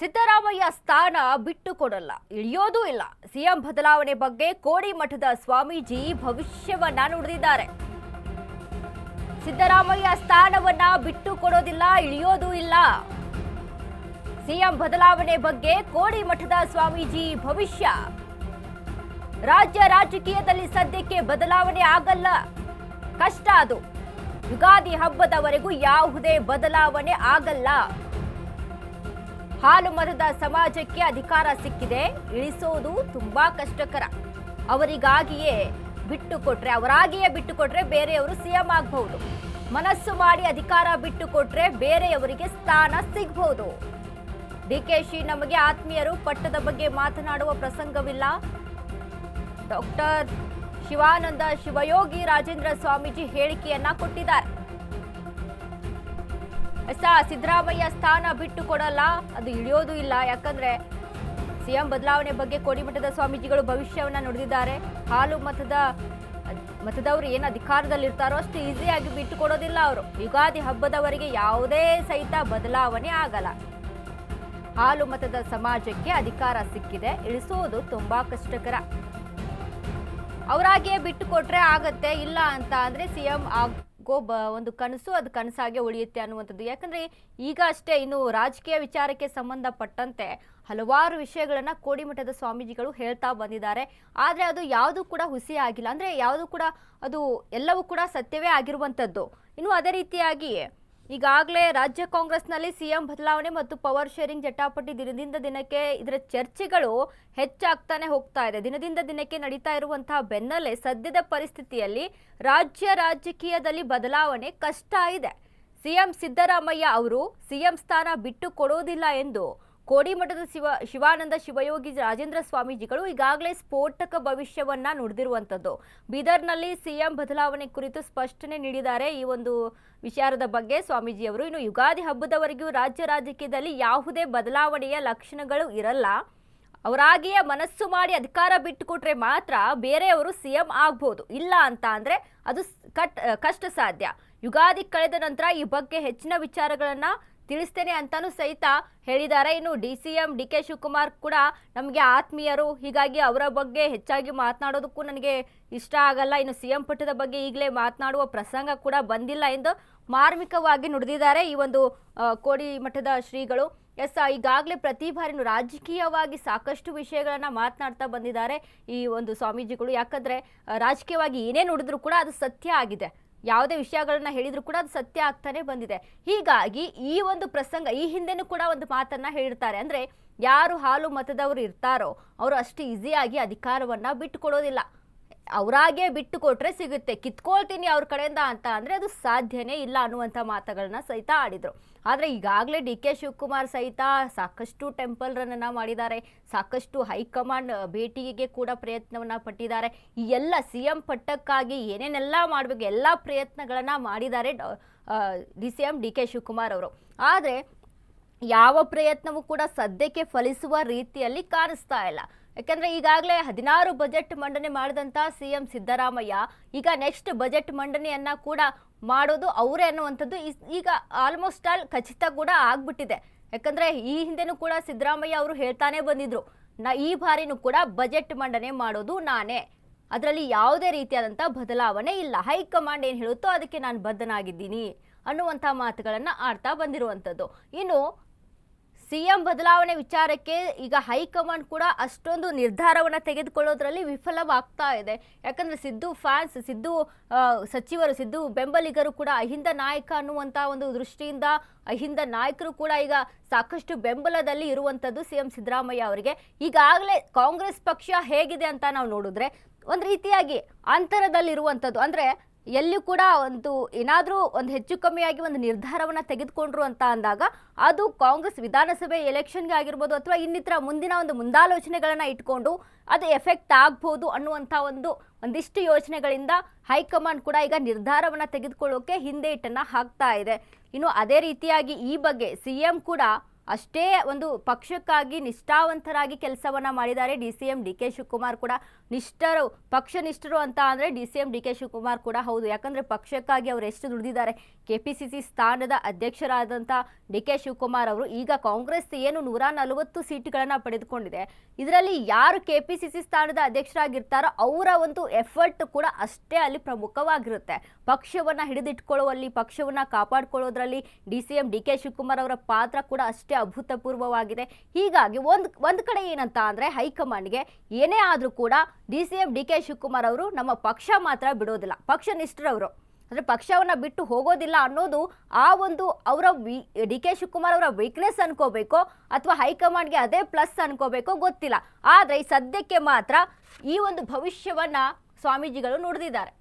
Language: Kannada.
ಸಿದ್ದರಾಮಯ್ಯ ಸ್ಥಾನ ಬಿಟ್ಟು ಕೊಡಲ್ಲ, ಇಳಿಯೋದೂ ಇಲ್ಲ. ಸಿಎಂ ಬದಲಾವಣೆ ಬಗ್ಗೆ ಕೋಡಿಮಠದ ಸ್ವಾಮೀಜಿ ಭವಿಷ್ಯವನ್ನ ನುಡಿದಿದ್ದಾರೆ. ಸಿದ್ದರಾಮಯ್ಯ ಸ್ಥಾನವನ್ನ ಬಿಟ್ಟು ಕೊಡೋದಿಲ್ಲ, ಇಳಿಯೋದೂ ಇಲ್ಲ. ಸಿಎಂ ಬದಲಾವಣೆ ಬಗ್ಗೆ ಕೋಡಿಮಠದ ಸ್ವಾಮೀಜಿ ಭವಿಷ್ಯ. ರಾಜ್ಯ ರಾಜಕೀಯದಲ್ಲಿ ಸದ್ಯಕ್ಕೆ ಬದಲಾವಣೆ ಆಗಲ್ಲ, ಕಷ್ಟ ಅದು. ಯುಗಾದಿ ಹಬ್ಬದವರೆಗೂ ಯಾವುದೇ ಬದಲಾವಣೆ ಆಗಲ್ಲ. ಹಾಲು ಮತದ ಸಮಾಜಕ್ಕೆ ಅಧಿಕಾರ ಸಿಕ್ಕಿದೆ, ಇಳಿಸೋದು ತುಂಬಾ ಕಷ್ಟಕರ. ಅವರಾಗಿಯೇ ಬಿಟ್ಟು ಕೊಟ್ರೆ ಬೇರೆಯವರು ಸಿಎಂ ಆಗಬಹುದು. ಮನಸ್ಸು ಮಾಡಿ ಅಧಿಕಾರ ಬಿಟ್ಟು ಕೊಟ್ರೆ ಬೇರೆಯವರಿಗೆ ಸ್ಥಾನ ಸಿಗಬಹುದು. ಡಿಕೆಶಿ ನಮಗೆ ಆತ್ಮೀಯರು, ಪಟ್ಟದ ಬಗ್ಗೆ ಮಾತನಾಡುವ ಪ್ರಸಂಗವಿಲ್ಲ. ಡಾಕ್ಟರ್ ಶಿವಾನಂದ ಶಿವಯೋಗಿ ರಾಜೇಂದ್ರ ಸ್ವಾಮೀಜಿ ಹೇಳಿಕೆಯನ್ನ ಕೊಟ್ಟಿದ್ದಾರೆ. ಸಿದ್ದರಾಮಯ್ಯ ಸ್ಥಾನ ಬಿಟ್ಟು ಕೊಡಲ್ಲ, ಅದು ಇಳಿಯೋದು ಇಲ್ಲ. ಯಾಕಂದ್ರೆ ಸಿಎಂ ಬದಲಾವಣೆ ಬಗ್ಗೆ ಕೋಡಿಮಠದ ಸ್ವಾಮೀಜಿಗಳು ಭವಿಷ್ಯವನ್ನ ನುಡಿದಿದ್ದಾರೆ. ಹಾಲು ಮತದವರು ಏನು ಅಧಿಕಾರದಲ್ಲಿರ್ತಾರೋ ಅಷ್ಟು ಈಸಿಯಾಗಿ ಬಿಟ್ಟು ಕೊಡೋದಿಲ್ಲ ಅವರು. ಯುಗಾದಿ ಹಬ್ಬದವರೆಗೆ ಯಾವುದೇ ಸಹಿತ ಬದಲಾವಣೆ ಆಗಲ್ಲ. ಹಾಲು ಮತದ ಸಮಾಜಕ್ಕೆ ಅಧಿಕಾರ ಸಿಕ್ಕಿದೆ, ಇಳಿಸೋದು ತುಂಬಾ ಕಷ್ಟಕರ. ಅವರಾಗಿಯೇ ಬಿಟ್ಟು ಕೊಟ್ರೆ ಆಗತ್ತೆ, ಇಲ್ಲ ಅಂತ ಅಂದ್ರೆ ಸಿಎಂ ಆಗೋ ಒಂದು ಕನಸು ಅದು ಕನಸಾಗೆ ಉಳಿಯುತ್ತೆ ಅನ್ನುವಂಥದ್ದು. ಯಾಕಂದ್ರೆ ಈಗ ಅಷ್ಟೇ ಇನ್ನು ರಾಜಕೀಯ ವಿಚಾರಕ್ಕೆ ಸಂಬಂಧಪಟ್ಟಂತೆ ಹಲವಾರು ವಿಷಯಗಳನ್ನ ಕೋಡಿಮಠದ ಸ್ವಾಮೀಜಿಗಳು ಹೇಳ್ತಾ ಬಂದಿದ್ದಾರೆ. ಆದ್ರೆ ಅದು ಯಾವುದು ಕೂಡ ಹುಸಿ ಆಗಿಲ್ಲ, ಅಂದ್ರೆ ಯಾವುದು ಕೂಡ ಅದು ಎಲ್ಲವೂ ಕೂಡ ಸತ್ಯವೇ ಆಗಿರುವಂಥದ್ದು. ಇನ್ನು ಅದೇ ರೀತಿಯಾಗಿ ಈಗಾಗಲೇ ರಾಜ್ಯ ಕಾಂಗ್ರೆಸ್ನಲ್ಲಿ ಸಿಎಂ ಬದಲಾವಣೆ ಮತ್ತು ಪವರ್ ಶೇರಿಂಗ್ ಜಟಾಪಟಿ ದಿನದಿಂದ ದಿನಕ್ಕೆ ಇದರ ಚರ್ಚೆಗಳು ಹೆಚ್ಚಾಗ್ತಾನೆ ಹೋಗ್ತಾ ಇದೆ. ದಿನದಿಂದ ದಿನಕ್ಕೆ ನಡೀತಾ ಇರುವಂತಹ ಬೆನ್ನಲ್ಲೇ ಸದ್ಯದ ಪರಿಸ್ಥಿತಿಯಲ್ಲಿ ರಾಜ್ಯ ರಾಜಕೀಯದಲ್ಲಿ ಬದಲಾವಣೆ ಕಷ್ಟ ಇದೆ. ಸಿಎಂ ಸಿದ್ದರಾಮಯ್ಯ ಅವರು ಸಿಎಂ ಸ್ಥಾನ ಬಿಟ್ಟು ಕೊಡೋದಿಲ್ಲ ಎಂದು ಕೋಡಿಮಠದ ಶಿವಾನಂದ ಶಿವಯೋಗಿ ರಾಜೇಂದ್ರ ಸ್ವಾಮೀಜಿಗಳು ಈಗಾಗಲೇ ಸ್ಫೋಟಕ ಭವಿಷ್ಯವನ್ನ ನುಡಿದಿರುವಂಥದ್ದು. ಬೀದರ್ನಲ್ಲಿ ಸಿಎಂ ಬದಲಾವಣೆ ಕುರಿತು ಸ್ಪಷ್ಟನೆ ನೀಡಿದ್ದಾರೆ. ಈ ಒಂದು ವಿಚಾರದ ಬಗ್ಗೆ ಸ್ವಾಮೀಜಿಯವರು ಇನ್ನು ಯುಗಾದಿ ಹಬ್ಬದವರೆಗೂ ರಾಜ್ಯ ರಾಜಕೀಯದಲ್ಲಿ ಯಾವುದೇ ಬದಲಾವಣೆಯ ಲಕ್ಷಣಗಳು ಇರಲ್ಲ. ಅವರಾಗಿಯೇ ಮನಸ್ಸು ಮಾಡಿ ಅಧಿಕಾರ ಬಿಟ್ಟುಕೊಟ್ರೆ ಮಾತ್ರ ಬೇರೆಯವರು ಸಿಎಂ ಆಗ್ಬೋದು, ಇಲ್ಲ ಅಂತ ಅಂದ್ರೆ ಅದು ಕಷ್ಟ ಸಾಧ್ಯ. ಯುಗಾದಿ ಕಳೆದ ನಂತರ ಈ ಬಗ್ಗೆ ಹೆಚ್ಚಿನ ವಿಚಾರಗಳನ್ನ ತಿಳಿಸ್ತೇನೆ ಅಂತಾನೂ ಸಹಿತ ಹೇಳಿದ್ದಾರೆ. ಇನ್ನು ಸಿಎಂ ಡಿ ಕೆ ಶಿವಕುಮಾರ್ ಕೂಡ ನಮಗೆ ಆತ್ಮೀಯರು, ಹೀಗಾಗಿ ಅವರ ಬಗ್ಗೆ ಹೆಚ್ಚಾಗಿ ಮಾತನಾಡೋದಕ್ಕೂ ನನಗೆ ಇಷ್ಟ ಆಗಲ್ಲ. ಇನ್ನು ಸಿಎಂ ಪಟ್ಟದ ಬಗ್ಗೆ ಈಗಲೇ ಮಾತನಾಡುವ ಪ್ರಸಂಗ ಕೂಡ ಬಂದಿಲ್ಲ ಎಂದು ಮಾರ್ಮಿಕವಾಗಿ ನುಡಿದಿದ್ದಾರೆ ಈ ಒಂದು ಕೋಡಿಮಠದ ಶ್ರೀಗಳು. ಈಗಾಗಲೇ ಪ್ರತಿ ಬಾರಿನೂ ರಾಜಕೀಯವಾಗಿ ಸಾಕಷ್ಟು ವಿಷಯಗಳನ್ನ ಮಾತನಾಡ್ತಾ ಬಂದಿದ್ದಾರೆ ಈ ಒಂದು ಸ್ವಾಮೀಜಿಗಳು. ಯಾಕಂದ್ರೆ ರಾಜಕೀಯವಾಗಿ ಏನೇ ನುಡಿದ್ರು ಕೂಡ ಅದು ಸತ್ಯ ಆಗಿದೆ. ಯಾವುದೇ ವಿಷಯಗಳನ್ನ ಹೇಳಿದ್ರು ಕೂಡ ಅದು ಸತ್ಯ ಆಗ್ತಾನೆ ಬಂದಿದೆ. ಹೀಗಾಗಿ ಈ ಒಂದು ಪ್ರಸಂಗ ಈ ಹಿಂದೆನೂ ಕೂಡ ಒಂದು ಮಾತನ್ನ ಹೇಳಿರ್ತಾರೆ. ಅಂದ್ರೆ ಯಾರು ಹಾಲು ಮತದವರು ಇರ್ತಾರೋ ಅವರು ಅಷ್ಟು ಈಸಿಯಾಗಿ ಅಧಿಕಾರವನ್ನ ಬಿಟ್ಟುಕೊಡೋದಿಲ್ಲ. ಅವರಾಗೆ ಬಿಟ್ಟು ಕೊಟ್ರೆ ಸಿಗುತ್ತೆ, ಕಿತ್ಕೊಳ್ತೀನಿ ಅವ್ರ ಕಡೆಯಿಂದ ಅಂತ ಅಂದ್ರೆ ಅದು ಸಾಧ್ಯನೇ ಇಲ್ಲ ಅನ್ನುವಂಥ ಮಾತುಗಳನ್ನ ಸಹಿತ ಆಡಿದ್ರು. ಆದರೆ ಈಗಾಗಲೇ ಡಿ ಕೆ ಶಿವಕುಮಾರ್ ಸಹಿತ ಸಾಕಷ್ಟು ಟೆಂಪಲ್ ರನ್ನ ಮಾಡಿದ್ದಾರೆ, ಸಾಕಷ್ಟು ಹೈಕಮಾಂಡ್ ಭೇಟಿಗೆ ಕೂಡ ಪ್ರಯತ್ನವನ್ನ ಪಟ್ಟಿದ್ದಾರೆ. ಈ ಎಲ್ಲ ಸಿಎಂ ಪಟ್ಟಕ್ಕಾಗಿ ಏನೇನೆಲ್ಲ ಮಾಡಬೇಕು ಎಲ್ಲ ಪ್ರಯತ್ನಗಳನ್ನ ಮಾಡಿದ್ದಾರೆ ಸಿಎಂ ಡಿ ಕೆ ಶಿವಕುಮಾರ್ ಅವರು. ಆದರೆ ಯಾವ ಪ್ರಯತ್ನವೂ ಕೂಡ ಸದ್ಯಕ್ಕೆ ಫಲಿಸುವ ರೀತಿಯಲ್ಲಿ ಕಾಣಿಸ್ತಾ ಇಲ್ಲ. ಯಾಕಂದ್ರೆ ಈಗಾಗಲೇ 16 ಬಜೆಟ್ ಮಂಡನೆ ಮಾಡಿದಂತ ಸಿಎಂ ಸಿದ್ದರಾಮಯ್ಯ ಈಗ ನೆಕ್ಸ್ಟ್ ಬಜೆಟ್ ಮಂಡನೆಯನ್ನ ಕೂಡ ಮಾಡೋದು ಅವರೇ ಅನ್ನುವಂಥದ್ದು ಈಗ ಆಲ್ಮೋಸ್ಟ್ ಆಲ್ ಖಚಿತ ಕೂಡ ಆಗ್ಬಿಟ್ಟಿದೆ. ಯಾಕಂದ್ರೆ ಈ ಹಿಂದೆನೂ ಕೂಡ ಸಿದ್ದರಾಮಯ್ಯ ಅವರು ಹೇಳ್ತಾನೆ ಬಂದಿದ್ರು, ಈ ಬಾರಿನೂ ಕೂಡ ಬಜೆಟ್ ಮಂಡನೆ ಮಾಡೋದು ನಾನೇ, ಅದರಲ್ಲಿ ಯಾವುದೇ ರೀತಿಯಾದಂಥ ಬದಲಾವಣೆ ಇಲ್ಲ, ಹೈಕಮಾಂಡ್ ಏನು ಹೇಳುತ್ತೋ ಅದಕ್ಕೆ ನಾನು ಬದ್ಧನಾಗಿದ್ದೀನಿ ಅನ್ನುವಂಥ ಮಾತುಗಳನ್ನು ಆಡ್ತಾ ಬಂದಿರುವಂಥದ್ದು. ಇನ್ನು ಸಿಎಂ ಬದಲಾವಣೆ ವಿಚಾರಕ್ಕೆ ಈಗ ಹೈಕಮಾಂಡ್ ಕೂಡ ಅಷ್ಟೊಂದು ನಿರ್ಧಾರವನ್ನು ತೆಗೆದುಕೊಳ್ಳೋದ್ರಲ್ಲಿ ವಿಫಲವಾಗ್ತಾ ಇದೆ. ಯಾಕಂದ್ರೆ ಸಿದ್ದು ಸಚಿವರು, ಸಿದ್ದು ಬೆಂಬಲಿಗರು ಕೂಡ ಅಹಿಂದ ನಾಯಕ ಅನ್ನುವಂಥ ಒಂದು ದೃಷ್ಟಿಯಿಂದ ಅಹಿಂದ ನಾಯಕರು ಕೂಡ ಈಗ ಸಾಕಷ್ಟು ಬೆಂಬಲದಲ್ಲಿ ಇರುವಂಥದ್ದು ಸಿಎಂ ಸಿದ್ದರಾಮಯ್ಯ ಅವರಿಗೆ. ಈಗಾಗಲೇ ಕಾಂಗ್ರೆಸ್ ಪಕ್ಷ ಹೇಗಿದೆ ಅಂತ ನಾವು ನೋಡಿದ್ರೆ ಒಂದು ರೀತಿಯಾಗಿ ಅಂತರದಲ್ಲಿರುವಂಥದ್ದು. ಅಂದ್ರೆ ಎಲ್ಲಿ ಕೂಡ ಏನಾದರೂ ಒಂದು ಹೆಚ್ಚು ಕಮ್ಮಿಯಾಗಿ ಒಂದು ನಿರ್ಧಾರವನ್ನು ತೆಗೆದುಕೊಂಡ್ರು ಅಂತ ಅಂದಾಗ ಅದು ಕಾಂಗ್ರೆಸ್ ವಿಧಾನಸಭೆ ಎಲೆಕ್ಷನ್ಗೆ ಆಗಿರ್ಬೋದು ಅಥವಾ ಇನ್ನಿತರ ಮುಂದಿನ ಒಂದು ಮುಂದಾಲೋಚನೆಗಳನ್ನ ಇಟ್ಕೊಂಡು ಅದು ಎಫೆಕ್ಟ್ ಆಗ್ಬೋದು ಅನ್ನುವಂಥ ಒಂದಿಷ್ಟು ಯೋಚನೆಗಳಿಂದ ಹೈಕಮಾಂಡ್ ಕೂಡ ಈಗ ನಿರ್ಧಾರವನ್ನು ತೆಗೆದುಕೊಳ್ಳೋಕೆ ಹಿಂದೇಟನ್ನು ಹಾಕ್ತಾ ಇದೆ. ಇನ್ನು ಅದೇ ರೀತಿಯಾಗಿ ಈ ಬಗ್ಗೆ ಸಿಎಂ ಕೂಡ ಅಷ್ಟೇ ಒಂದು ಪಕ್ಷಕ್ಕಾಗಿ ನಿಷ್ಠಾವಂತರಾಗಿ ಕೆಲಸವನ್ನ ಮಾಡಿದ್ದಾರೆ. DCM DK ಶಿವಕುಮಾರ್ ಕೂಡ ಪಕ್ಷ ನಿಷ್ಠರು ಅಂತ ಅಂದ್ರೆ DCM DK ಶಿವಕುಮಾರ್ ಕೂಡ ಹೌದು. ಯಾಕಂದ್ರೆ ಪಕ್ಷಕ್ಕಾಗಿ ಅವರು ಎಷ್ಟು ದುಡಿದಿದ್ದಾರೆ. KPCC ಸ್ಥಾನದ ಅಧ್ಯಕ್ಷರಾದಂಥ DK ಶಿವಕುಮಾರ್ ಅವರು ಈಗ ಕಾಂಗ್ರೆಸ್ ಏನು 140 ಸೀಟ್ಗಳನ್ನ ಪಡೆದುಕೊಂಡಿದೆ, ಇದರಲ್ಲಿ ಯಾರು KPCC ಸ್ಥಾನದ ಅಧ್ಯಕ್ಷರಾಗಿರ್ತಾರೋ ಅವರ ಒಂದು ಎಫರ್ಟ್ ಕೂಡ ಅಷ್ಟೇ ಅಲ್ಲಿ ಪ್ರಮುಖವಾಗಿರುತ್ತೆ. ಪಕ್ಷವನ್ನ ಹಿಡಿದಿಟ್ಕೊಳ್ಳುವಲ್ಲಿ, ಪಕ್ಷವನ್ನ ಕಾಪಾಡಿಕೊಳ್ಳೋದ್ರಲ್ಲಿ DCM DK ಶಿವಕುಮಾರ್ ಅವರ ಪಾತ್ರ ಕೂಡ ಅಷ್ಟೇ ಅಭೂತಪೂರ್ವವಾಗಿದೆ. ಹೀಗಾಗಿ ಒಂದ್ ಕಡೆ ಏನಂತ ಅಂದ್ರೆ ಹೈಕಮಾಂಡ್ಗೆ ಏನೇ ಆದ್ರೂ ಕೂಡ DCM DK ಶಿವಕುಮಾರ್ ಅವರು ನಮ್ಮ ಪಕ್ಷ ಮಾತ್ರ ಬಿಡೋದಿಲ್ಲ, ಪಕ್ಷ ನಿಷ್ಠರವರು, ಅಂದ್ರೆ ಪಕ್ಷವನ್ನ ಬಿಟ್ಟು ಹೋಗೋದಿಲ್ಲ ಅನ್ನೋದು ಆ ಒಂದು ಅವರ DK ಶಿವಕುಮಾರ್ ಅವರ ವೀಕ್ನೆಸ್ ಅನ್ಕೋಬೇಕೋ ಅಥವಾ ಹೈಕಮಾಂಡ್ಗೆ ಅದೇ ಪ್ಲಸ್ ಅನ್ಕೋಬೇಕೋ ಗೊತ್ತಿಲ್ಲ. ಆದ್ರೆ ಈ ಸದ್ಯಕ್ಕೆ ಮಾತ್ರ ಈ ಒಂದು ಭವಿಷ್ಯವನ್ನ ಸ್ವಾಮೀಜಿಗಳು ನುಡಿದಿದ್ದಾರೆ.